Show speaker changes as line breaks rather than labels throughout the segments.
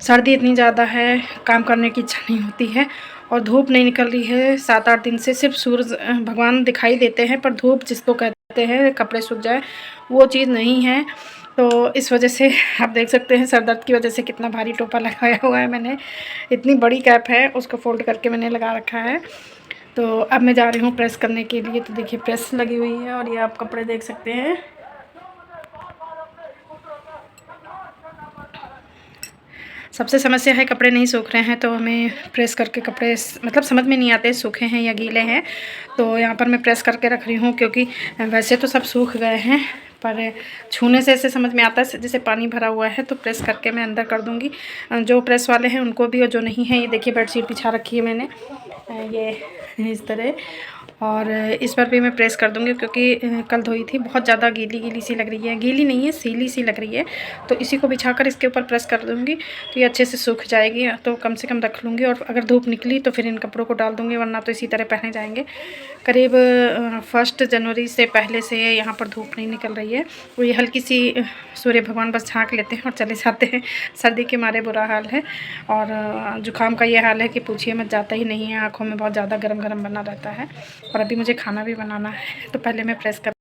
सर्दी इतनी ज़्यादा है, काम करने की इच्छा नहीं होती है और धूप नहीं निकल रही है 7-8 दिन से। सिर्फ सूरज भगवान दिखाई देते हैं, पर धूप जिसको कहते हैं कपड़े सूख जाए, वो चीज़ नहीं है। तो इस वजह से आप देख सकते हैं सर दर्द की वजह से कितना भारी टोपा लगाया हुआ है मैंने। इतनी बड़ी कैप है, उसको फ़ोल्ड करके मैंने लगा रखा है। तो अब मैं जा रही हूँ प्रेस करने के लिए। तो देखिए प्रेस लगी हुई है और ये आप कपड़े देख सकते हैं। सबसे समस्या है कपड़े नहीं सूख रहे हैं, तो हमें प्रेस करके कपड़े मतलब समझ में नहीं आते सूखे हैं या गीले हैं। तो यहाँ पर मैं प्रेस करके रख रही हूँ, क्योंकि वैसे तो सब सूख गए हैं, पर छूने से ऐसे समझ में आता है जैसे पानी भरा हुआ है। तो प्रेस करके मैं अंदर कर दूँगी, जो प्रेस वाले हैं उनको भी और जो नहीं है। ये देखिए बेडशीट बिछा रखी है मैंने, ये इस तरह। और इस पर भी मैं प्रेस कर दूँगी, क्योंकि कल धोई थी, बहुत ज़्यादा गीली गीली सी लग रही है। गीली नहीं है, सीली सी लग रही है। तो इसी को बिछाकर इसके ऊपर प्रेस कर दूँगी, तो ये अच्छे से सूख जाएगी। तो कम से कम रख लूँगी, और अगर धूप निकली तो फिर इन कपड़ों को डाल दूँगी, वरना तो इसी तरह पहने जाएंगे। करीब 1 जनवरी से पहले से यहाँ पर धूप नहीं निकल रही है। वो ये हल्की सी सूर्य भगवान बस झाँक लेते हैं और चले जाते हैं। सर्दी के मारे बुरा हाल है, और जुकाम का ये हाल है कि पूछिए मत, जाता ही नहीं है। आँखों में बहुत ज़्यादा गरम गरम बना रहता है। और अभी मुझे खाना भी बनाना है, तो पहले मैं प्रेस कर।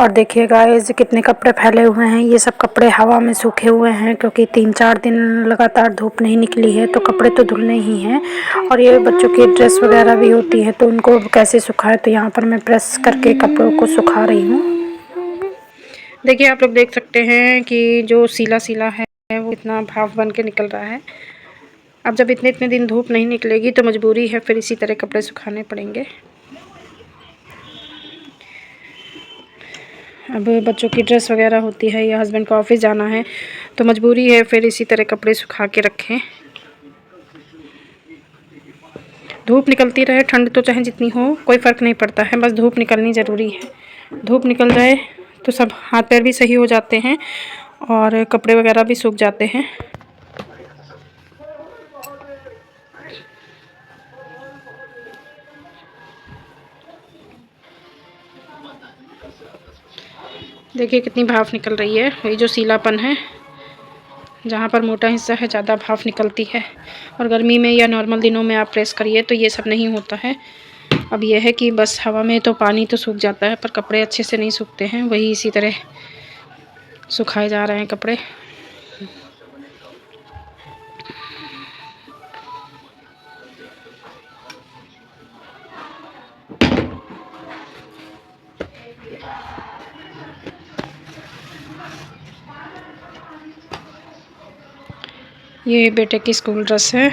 और देखिए गाइस कितने कपड़े फैले हुए हैं। ये सब कपड़े हवा में सूखे हुए हैं, क्योंकि 3-4 दिन लगातार धूप नहीं निकली है, तो कपड़े तो धुलने ही हैं। और ये बच्चों की ड्रेस वगैरह भी होती है, तो उनको कैसे सुखाए। तो यहाँ पर मैं प्रेस करके कपड़ों को सुखा रही हूँ। देखिए आप लोग देख सकते हैं कि जो सीला सीला है वो इतना भाप बन के निकल रहा है। अब जब इतने इतने दिन धूप नहीं निकलेगी तो मजबूरी है फिर इसी तरह कपड़े सुखाने पड़ेंगे। अब बच्चों की ड्रेस वगैरह होती है या हस्बैंड को ऑफिस जाना है, तो मजबूरी है फिर इसी तरह कपड़े सुखा के रखें। धूप निकलती रहे, ठंड तो चाहे जितनी हो कोई फ़र्क नहीं पड़ता है, बस धूप निकलनी ज़रूरी है। धूप निकल जाए तो सब हाथ पैर भी सही हो जाते हैं और कपड़े वगैरह भी सूख जाते हैं। देखिए कितनी भाप निकल रही है। ये जो सीलापन है, जहाँ पर मोटा हिस्सा है ज़्यादा भाप निकलती है। और गर्मी में या नॉर्मल दिनों में आप प्रेस करिए तो ये सब नहीं होता है। अब यह है कि बस हवा में तो पानी तो सूख जाता है, पर कपड़े अच्छे से नहीं सूखते हैं। वही इसी तरह सुखाए जा रहे हैं कपड़े। ये बेटे की स्कूल ड्रेस है।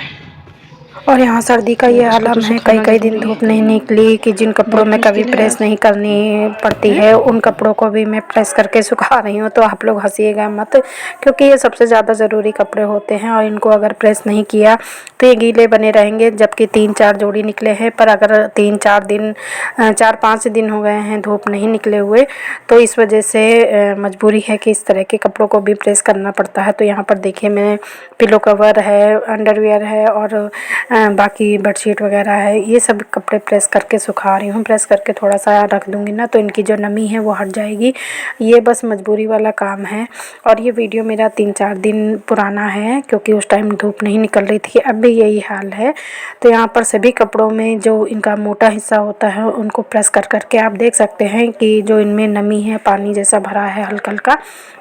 और यहाँ सर्दी का ये आलम है, कई कई दिन धूप नहीं निकली कि जिन कपड़ों में कभी प्रेस नहीं करनी पड़ती है, उन कपड़ों को भी मैं प्रेस करके सुखा रही हूँ। तो आप लोग हंसिएगा मत, क्योंकि ये सबसे ज़्यादा ज़रूरी कपड़े होते हैं, और इनको अगर प्रेस नहीं किया तो ये गीले बने रहेंगे। जबकि 3-4 जोड़ी निकले हैं, पर अगर 3-4 दिन 4-5 दिन हो गए हैं धूप नहीं निकले हुए, तो इस वजह से मजबूरी है कि इस तरह के कपड़ों को भी प्रेस करना पड़ता है। तो यहाँ पर देखिए मैं पिलो कवर है, अंडरवियर है और बाकी बेडशीट वगैरह है, ये सब कपड़े प्रेस करके सुखा रही हूँ। प्रेस करके थोड़ा सा रख दूँगी ना, तो इनकी जो नमी है वो हट जाएगी। ये बस मजबूरी वाला काम है। और ये वीडियो मेरा 3-4 दिन पुराना है, क्योंकि उस टाइम धूप नहीं निकल रही थी। अब भी यही हाल है। तो यहाँ पर सभी कपड़ों में जो इनका मोटा हिस्सा होता है उनको प्रेस कर करके आप देख सकते हैं कि जो इनमें नमी है, पानी जैसा भरा है हल्का हल्का,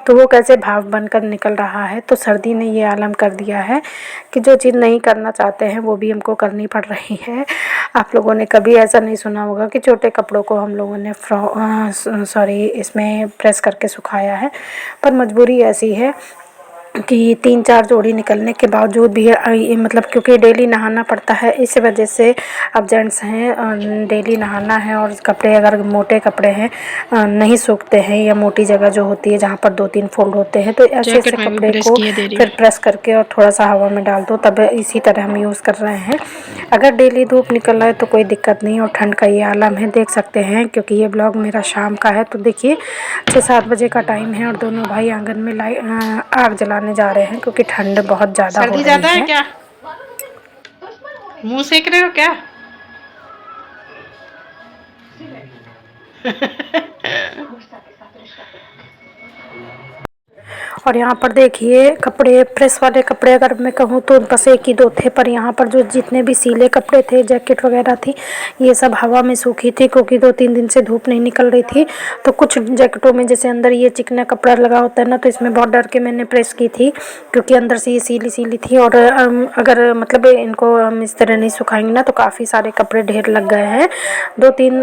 तो वो कैसे भाप बनकर निकल रहा है। तो सर्दी ने ये आलम कर दिया है कि जो चीज़ नहीं करना चाहते हैं वो भी हमको करनी पड़ रही है। आप लोगों ने कभी ऐसा नहीं सुना होगा कि छोटे कपड़ों को हम लोगों ने इसमें प्रेस करके सुखाया है, पर मजबूरी ऐसी है कि 3-4 जोड़ी निकलने के बावजूद भी मतलब क्योंकि डेली नहाना पड़ता है, इस वजह से अब जेंट्स हैं डेली नहाना है। और कपड़े अगर मोटे कपड़े हैं नहीं सूखते हैं, या मोटी जगह जो होती है जहाँ पर 2-3 फोल्ड होते हैं, तो ऐसे ऐसे कपड़े को फिर प्रेस करके और थोड़ा सा हवा में डाल दो, तब इसी तरह हम यूज़ कर रहे हैं। अगर डेली धूप निकल रहा है तो कोई दिक्कत नहीं। और ठंड का ये आलम है, देख सकते हैं, क्योंकि ये ब्लॉग मेरा शाम का है। तो देखिए 6-7 बजे का टाइम है और दोनों भाई आंगन में आग जलाने जा रहे हैं, क्योंकि ठंड बहुत ज़्यादा हो रही है। क्या मुंह सेक रहे हो क्या? और यहाँ पर देखिए कपड़े, प्रेस वाले कपड़े अगर मैं कहूँ तो बस एक ही दो थे, पर यहाँ पर जो जितने भी सीले कपड़े थे, जैकेट वगैरह थी, ये सब हवा में सूखी थी क्योंकि 2-3 दिन से धूप नहीं निकल रही थी। तो कुछ जैकेटों में जैसे अंदर ये चिकना कपड़ा लगा होता है ना, तो इसमें बहुत डर के मैंने प्रेस की थी क्योंकि अंदर से ये सीली सीली थी। और अगर मतलब इनको हम इस तरह नहीं सुखाएंगे ना तो काफ़ी सारे कपड़े ढेर लग गए हैं। 2-3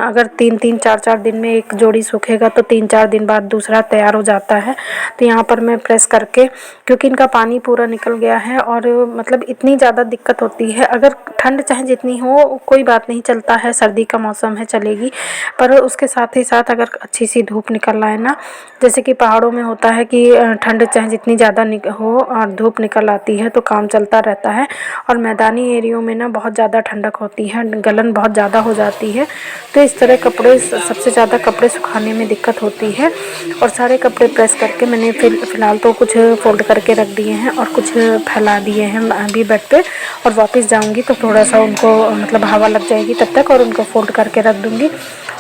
अगर 3-3 4-4 दिन में एक जोड़ी सूखेगा तो 3-4 दिन बाद दूसरा तैयार हो जाता है। तो यहाँ पर मैं प्रेस करके, क्योंकि इनका पानी पूरा निकल गया है और मतलब इतनी ज़्यादा दिक्कत होती है। अगर ठंड चाहे जितनी हो कोई बात नहीं, चलता है, सर्दी का मौसम है चलेगी, पर उसके साथ ही साथ अगर अच्छी सी धूप निकल रहा है ना, जैसे कि पहाड़ों में होता है कि ठंड चाहे जितनी ज़्यादा हो और धूप निकल आती है तो काम चलता रहता है। और मैदानी एरियो में ना बहुत ज़्यादा ठंडक होती है, गलन बहुत ज़्यादा हो जाती है। तो इस तरह कपड़े, सबसे ज़्यादा कपड़े सुखाने में दिक्कत होती है। और सारे कपड़े प्रेस करके मैंने फ़िलहाल तो कुछ फ़ोल्ड करके रख दिए हैं और कुछ फैला दिए हैं अभी बेड पे। और वापस जाऊंगी तो थोड़ा सा उनको मतलब हवा लग जाएगी तब तक, और उनको फ़ोल्ड करके रख दूंगी।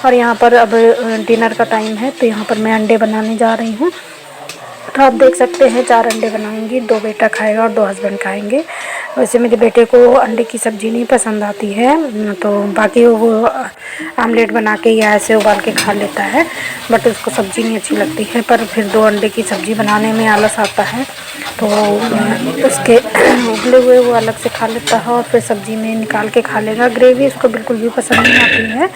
और यहाँ पर अब डिनर का टाइम है तो यहाँ पर मैं अंडे बनाने जा रही हूँ। तो आप देख सकते हैं 4 अंडे बनाऊंगी, 2 बेटा खाएगा और 2 हस्बैंड खाएंगे। वैसे मेरे बेटे को अंडे की सब्ज़ी नहीं पसंद आती है, तो बाकी वो आमलेट बना के या ऐसे उबाल के खा लेता है, बट उसको सब्ज़ी नहीं अच्छी लगती है। पर फिर 2 अंडे की सब्ज़ी बनाने में आलस आता है, तो उसके उबले हुए वो अलग से खा लेता है और फिर सब्ज़ी में निकाल के खा लेगा। ग्रेवी उसको बिल्कुल भी पसंद नहीं आती है।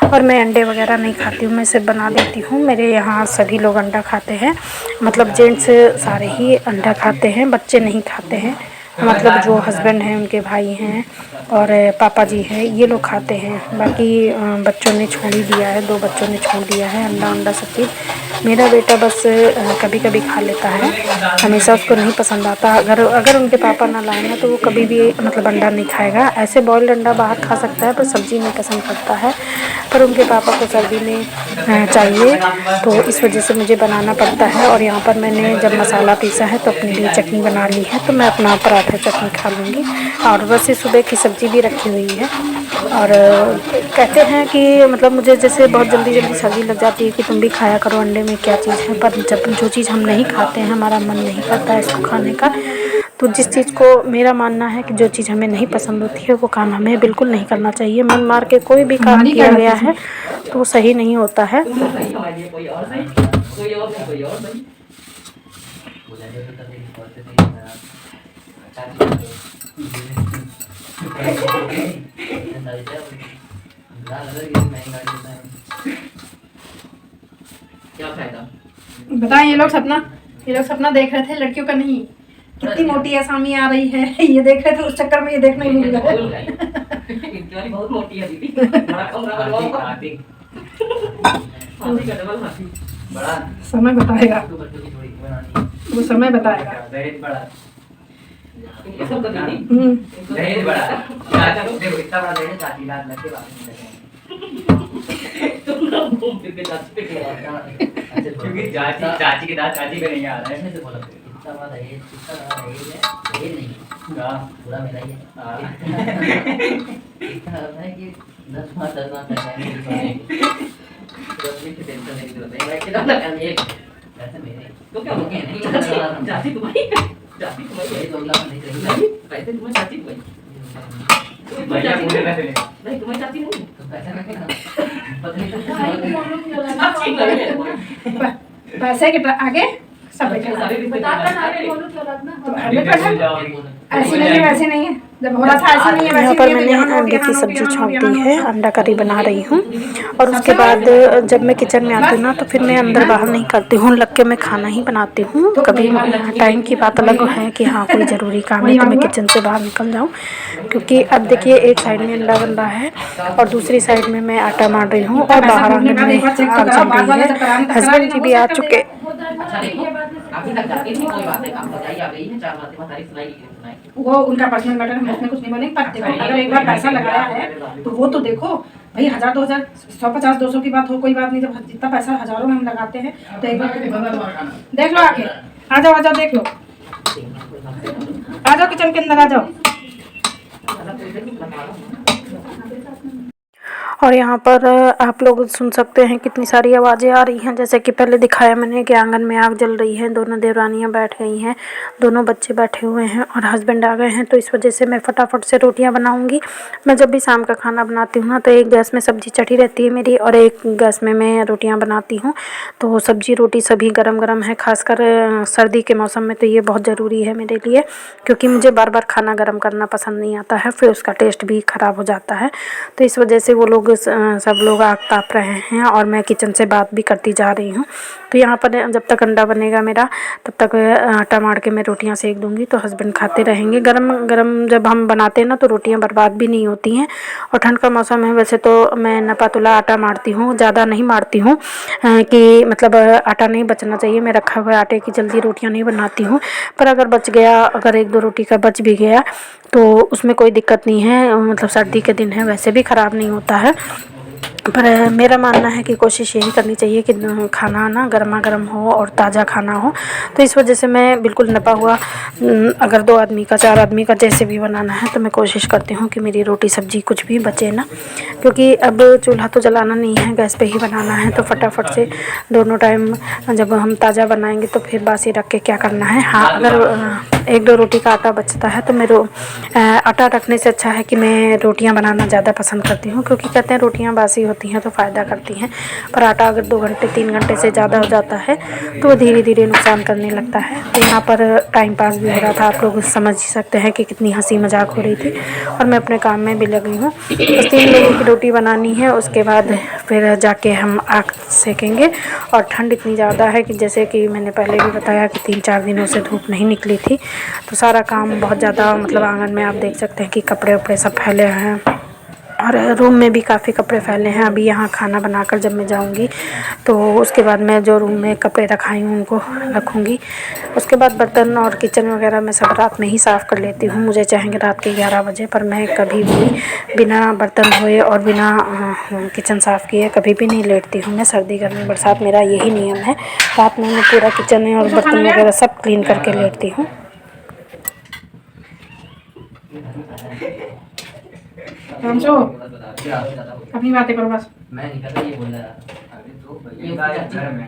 और मैं अंडे वगैरह नहीं खाती हूँ, मैं सिर्फ बना देती हूँ। मेरे यहाँ सभी लोग अंडा खाते हैं, मतलब जेंट्स सारे ही अंडा खाते हैं, बच्चे नहीं खाते हैं। मतलब जो हस्बैंड हैं, उनके भाई हैं और पापा जी हैं, ये लोग खाते हैं। बाकी बच्चों ने छोड़ ही दिया है, 2 बच्चों ने छोड़ दिया है अंडा सब चीज़। मेरा बेटा बस कभी कभी खा लेता है, हमेशा उसको नहीं पसंद आता। अगर उनके पापा ना लाए ना तो वो कभी भी मतलब अंडा नहीं खाएगा। ऐसे बॉयल्ड अंडा बाहर खा सकता है पर सब्ज़ी नहीं पसंद करता है। पर उनके पापा को सर्दी में चाहिए, तो इस वजह से मुझे बनाना पड़ता है। और यहाँ पर मैंने जब मसाला पीसा है तो अपने लिए चटनी बना ली है, तो मैं अपना पराठा चटनी खा लूँगी। और वैसे सुबह की सब्ज़ी भी रखी हुई है। और कहते हैं कि मतलब मुझे जैसे बहुत जल्दी सर्दी लग जाती है कि तुम भी खाया करो, अंडे में क्या चीज़ है। पर जब जो चीज़ हम नहीं खाते हैं, हमारा मन नहीं करता है इसको खाने का, तो जिस चीज़ को, मेरा मानना है कि जो चीज़ हमें नहीं पसंद होती है वो काम हमें बिल्कुल नहीं करना चाहिए। मन मार के कोई भी काम किया गया है तो वो सही नहीं होता है।
क्या फायदा बताएं। ये लोग सपना देख रहे थे लड़कियों का नहीं, कितनी मोटी आसामी आ रही है ये देख रहे थे, उस चक्कर में ये देखना ही भूल गए। इनकी वाली बहुत मोटी है दीदी, बड़ा कमरा बनवाओ। बड़ा समय बताएगा, वो समय बताएगा। ये सब तो दीदी दहेज बड़ा देखो, इतना बड़ा दहेज 4 लाख लग के तुम ना घूम फिर के चाची पे क्योंकि चाची के दांत चाची पे नहीं आ रहा है। ऐसे बोला इतना बड़ा दहेज है, दहेज नहीं पूरा मेरा ही है। इतना होता है कि 10 माह तो अपनी टेंशन नहीं होता है। मैं कितना लगा ये ऐसे मेरे तो क्या हो गया नहीं, चाची तुम्हारी है 2 लाख नहीं चाहिए पैसे, तुम्हारी चाची तुम्हारी नहीं, तुम्हारी चाची नहीं तो पैसा रखे ना, पैसे के आगे सब ऐसे नहीं है, वैसे नहीं है। जब हो रहा था ऐसे नहीं है, वैसे
यहाँ पर मैंने अंडे की सब्ज़ी छौंक दी है, अंडा करी बना रही हूँ। और उसके बाद जब मैं किचन में आती हूँ ना तो फिर मैं अंदर बाहर नहीं करती हूँ, लग के मैं खाना ही बनाती हूँ। कभी टाइम की बात अलग है कि हाँ कोई ज़रूरी काम है तो मैं किचन से बाहर निकल जाऊँ, क्योंकि अब देखिए एक साइड में अंडा बन रहा है और दूसरी साइड में मैं आटा मार रही हूँ और बाहर आंगन में आग जल रही है। हस्बैंड जी भी आ चुके।
अभी तक जाती थी, कोई बात है, काम बताई आ गई है, 4 बातें बताई सुनाई वो उनका पर्सनल मैटर है, उसमें कुछ नहीं बोलेंगे। पर देखो अगर एक बार पैसा लगाया है तो वो तो देखो भाई, 1000 2000 150 200 की बात हो, कोई बात नहीं। जब जितना पैसा हजारों में हम लगाते हैं तो एक बार देख लो आके, आ जाओ देख लो, आ जाओ किचन के अंदर आ जाओ।
और यहाँ पर आप लोग सुन सकते हैं कितनी सारी आवाज़ें आ रही हैं। जैसे कि पहले दिखाया मैंने कि आंगन में आग जल रही है, दोनों देवरानियाँ बैठ गई हैं, दोनों बच्चे बैठे हुए हैं और हस्बैंड आ गए हैं। तो इस वजह से मैं फटाफट से रोटियाँ बनाऊँगी। मैं जब भी शाम का खाना बनाती हूँ ना, तो एक गैस में सब्ज़ी चढ़ी रहती है मेरी और एक गैस में मैं रोटियाँ बनाती हूँ। तो सब्ज़ी रोटी सभी गरम गरम है, खासकर सर्दी के मौसम में तो ये बहुत ज़रूरी है मेरे लिए, क्योंकि मुझे बार बार खाना गर्म करना पसंद नहीं आता है, फिर उसका टेस्ट भी ख़राब हो जाता है। तो इस वजह से वो लोग सब लोग आग ताप रहे हैं और मैं किचन से बात भी करती जा रही हूँ। तो यहाँ पर जब तक अंडा बनेगा मेरा, तब तक आटा मार के मैं रोटियाँ सेक दूँगी, तो हस्बैंड खाते रहेंगे। गरम गरम जब हम बनाते हैं ना, तो रोटियाँ बर्बाद भी नहीं होती हैं। और ठंड का मौसम है, वैसे तो मैं नपा-तुला आटा मारती हूँ, ज़्यादा नहीं मारती हूँ कि मतलब आटा नहीं बचना चाहिए। मैं रखा हुआ आटे की जल्दी रोटियाँ नहीं बनाती हूँ, पर अगर बच गया, अगर 1-2 रोटी का बच भी गया तो उसमें कोई दिक्कत नहीं है। मतलब सर्दी के दिन है, वैसे भी ख़राब नहीं होता है। पर मेरा मानना है कि कोशिश यही करनी चाहिए कि खाना ना गर्मा-गर्म हो और ताज़ा खाना हो। तो इस वजह से मैं बिल्कुल नपा हुआ, अगर 2 आदमी का, 4 आदमी का जैसे भी बनाना है, तो मैं कोशिश करती हूँ कि मेरी रोटी सब्ज़ी कुछ भी बचे ना, क्योंकि अब चूल्हा तो जलाना नहीं है, गैस पे ही बनाना है। तो फटाफट से दोनों टाइम जब हम ताज़ा बनाएंगे तो फिर बासी रख के क्या करना है। हाँ, अगर 1-2 रोटी का आटा बचता है तो मैं आटा रखने से अच्छा है कि मैं रोटियां बनाना ज़्यादा पसंद करती हूँ, क्योंकि कहते हैं रोटियां बासी होती हैं तो फ़ायदा करती हैं। पर आटा अगर 2 घंटे 3 घंटे से ज़्यादा हो जाता है तो वो धीरे धीरे नुकसान करने लगता है। तो यहाँ पर टाइम पास भी हो रहा था, आप लोग समझ ही सकते हैं कि कितनी हंसी मजाक हो रही थी, और मैं अपने काम में भी लगी हूँ। बस 3 लोगों की रोटी बनानी है, उसके बाद फिर जाके हम आग सेकेंगे। और ठंड इतनी ज़्यादा है कि जैसे कि मैंने पहले भी बताया कि 3-4 दिनों से धूप नहीं निकली थी, तो सारा काम बहुत ज़्यादा, मतलब आंगन में आप देख सकते हैं कि कपड़े उपड़े सब फैले हैं और रूम में भी काफ़ी कपड़े फैले हैं। अभी यहाँ खाना बनाकर जब मैं जाऊँगी तो उसके बाद मैं जो रूम में कपड़े रखाई हूँ उनको रखूँगी। उसके बाद बर्तन और किचन वगैरह मैं सब रात में ही साफ़ कर लेती हूँ, मुझे चाहेंगे रात के 11 बजे, पर मैं कभी भी बिना बर्तन धोए और बिना किचन साफ़ किए कभी भी नहीं लेटती हूँ। मैं सर्दी गर्मी बरसात मेरा यही नियम है, रात में मैं पूरा किचन और बर्तन वगैरह सब क्लीन करके लेटती हूँ।
हमसो अपनी बातें करो बस।
मैं नहीं करता, ये बोल रहा अभी तो ये बात घर में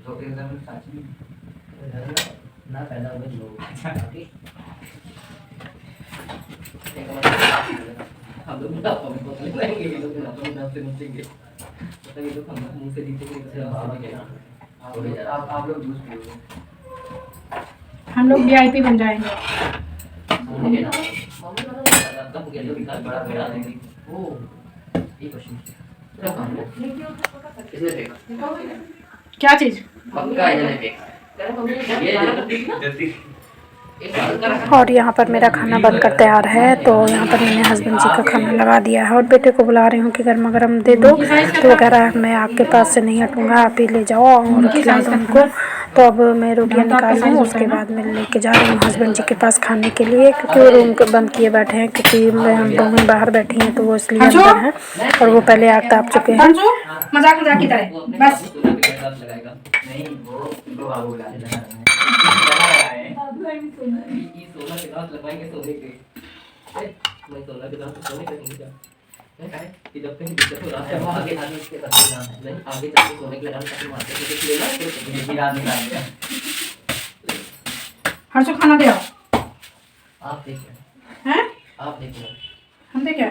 तो एकदम सच में ना पैदा हुए लोग हम लोग ना हम को लेंगे, ये लोग ना तो नाम से मुझेंगे पता नहीं, तो हम मुंह से जीतेंगे तो फिर बात नहीं है। आप लोग जूस पियोगे,
हम लोग वीआईपी बन जाएंगे।
है ना मम्मी वाला तब के लोग इतना बड़ा बड़ा देंगे। ओ ये क्वेश्चन क्या काम है, इसने फेंका
क्या चीज
पक्का इन्होंने फेंका ये जल्दी।
और यहाँ पर मेरा खाना बनकर तैयार है। तो यहाँ पर मैंने हस्बैंड जी का खाना लगा दिया है और बेटे को बुला रही हूँ कि गर्मा गर्म दे दो, तो वो कह रहा है मैं आपके पास से नहीं हटूँगा, आप ही ले जाओ और खिला दो उनको। तो अब मैं रोटियाँ निकाल लूँ, उसके बाद मैं लेके जा रही हूँ हस्बैंड जी के पास खाने के लिए, क्योंकि वो रूम को बंद किए बैठे हैं, क्योंकि बहुएं बाहर बैठी हैं तो वो इसलिए अंदर हैं और वो पहले आग ताप चुके हैं।
मजाक मजाक की तरह बस।
नहीं वो बाबू बुला रहे हैं ये सोना के दांत लगवाएंगे सोने के, मैं सोना के दांत सोने के नहीं क्या है कि जब तक दिक्कत हो रहा है वो आगे आगे इसके साथ नहीं आगे चल के सोने के लगाने का मारते हैं, तो लेना तो ये रात निकाल दिया।
हर्षो खाना दे आओ।
आप देखिए,
हैं
आप देखिए
हम दे क्या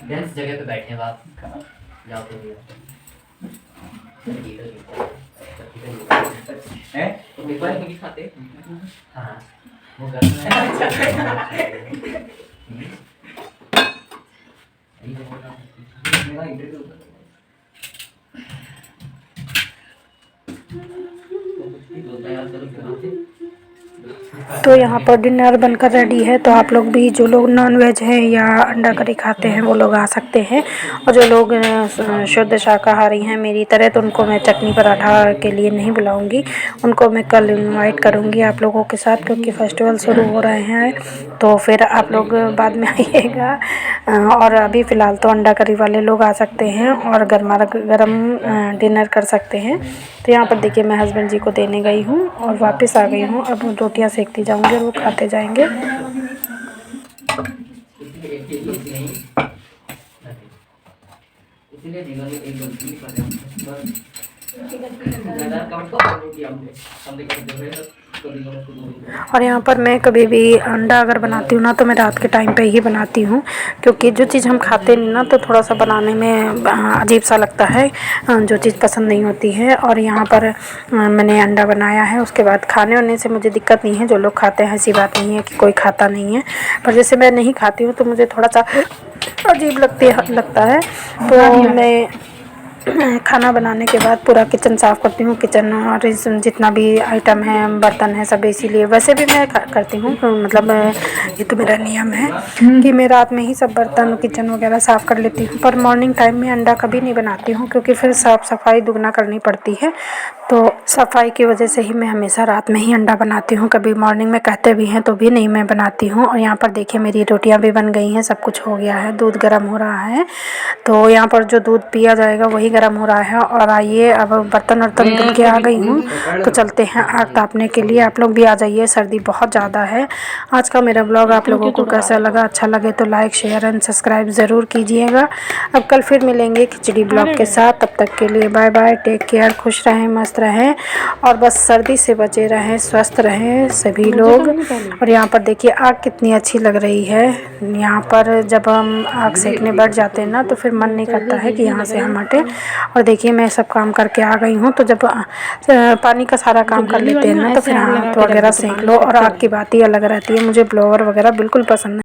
डेंस जगह पे बैठे हैं आप, जाओ तो भैया हैं तो मोबाइल में खाते हाँ वो घर में मेरा इंटरव्यू
तो यहाँ पर डिनर बनकर रेडी है। तो आप लोग भी, जो लोग नॉन वेज हैं या अंडा करी खाते हैं वो लोग आ सकते हैं, और जो लोग शुद्ध शाकाहारी हैं मेरी तरह, तो उनको मैं चटनी पराठा के लिए नहीं बुलाऊंगी, उनको मैं कल इनवाइट करूंगी आप लोगों के साथ, क्योंकि फेस्टिवल शुरू हो रहे हैं तो फिर आप लोग बाद में आइएगा। और अभी फ़िलहाल तो अंडा करी वाले लोग आ सकते हैं और गर्मा गर्म डिनर कर सकते हैं। तो यहाँ पर देखिए मैं हस्बैंड जी को देने गई हूँ और वापस आ गई हूँ, अब रोटियाँ सेकती जाऊँगी और वो खाते जाएंगे।
इसलिए जीवन में एक गलती नहीं करते ज़्यादा कम तो नहीं किया हमने कभी
और यहाँ पर मैं कभी भी अंडा अगर बनाती हूँ ना तो मैं रात के टाइम पे ही बनाती हूँ, क्योंकि जो चीज़ हम खाते नहीं ना तो थोड़ा सा बनाने में अजीब सा लगता है, जो चीज़ पसंद नहीं होती है। और यहाँ पर मैंने अंडा बनाया है। उसके बाद खाने वाने से मुझे दिक्कत नहीं है, जो लोग खाते हैं ऐसी बात नहीं है कि कोई खाता नहीं है, पर जैसे मैं नहीं खाती हूँ तो मुझे थोड़ा सा अजीब लगता है। तो मैं खाना बनाने के बाद पूरा किचन साफ़ करती हूँ। किचन और जितना भी आइटम है, बर्तन है, सब इसीलिए वैसे भी मैं करती हूँ, मतलब ये तो मेरा नियम है कि मैं रात में ही सब बर्तन किचन वगैरह साफ़ कर लेती हूँ। पर मॉर्निंग टाइम में अंडा कभी नहीं बनाती हूँ, क्योंकि फिर साफ़ सफाई दुगना करनी पड़ती है। तो सफाई की वजह से ही मैं हमेशा रात में ही अंडा बनाती हूँ। कभी मॉर्निंग में कहते भी हैं तो भी नहीं मैं बनाती हूँ। और यहाँ पर देखिए मेरी रोटियाँ भी बन गई हैं, सब कुछ हो गया है, दूध गर्म हो रहा है। तो यहाँ पर जो दूध पिया जाएगा वही गर्म हो रहा है। और आइए अब बर्तन वर्तन धुल के आ गई हूँ, तो चलते हैं आग तापने के लिए। आप लोग भी आ जाइए, सर्दी बहुत ज़्यादा है। आज का मेरा ब्लॉग आप लोगों को कैसा लगा? अच्छा लगे तो लाइक शेयर एंड सब्सक्राइब ज़रूर कीजिएगा। अब कल फिर मिलेंगे खिचड़ी ब्लॉग के साथ, तब तक के लिए बाय बाय, टेक केयर, खुश रहें, मस्त रहें और बस सर्दी से बचे रहें, स्वस्थ रहें सभी लोग। और यहाँ पर देखिए आग कितनी अच्छी लग रही है। यहाँ पर जब हम आग सेकने बैठ जाते हैं ना तो फिर मन नहीं करता है कि यहाँ से हम हटें। और देखिए मैं सब काम करके आ गई हूँ। तो जब पानी का सारा काम कर लेते हैं ना तो फिर हाथ वगैरह सेक लो, और आग की बात ही अलग रहती है। मुझे ब्लोअर वगैरह बिल्कुल पसंद नहीं।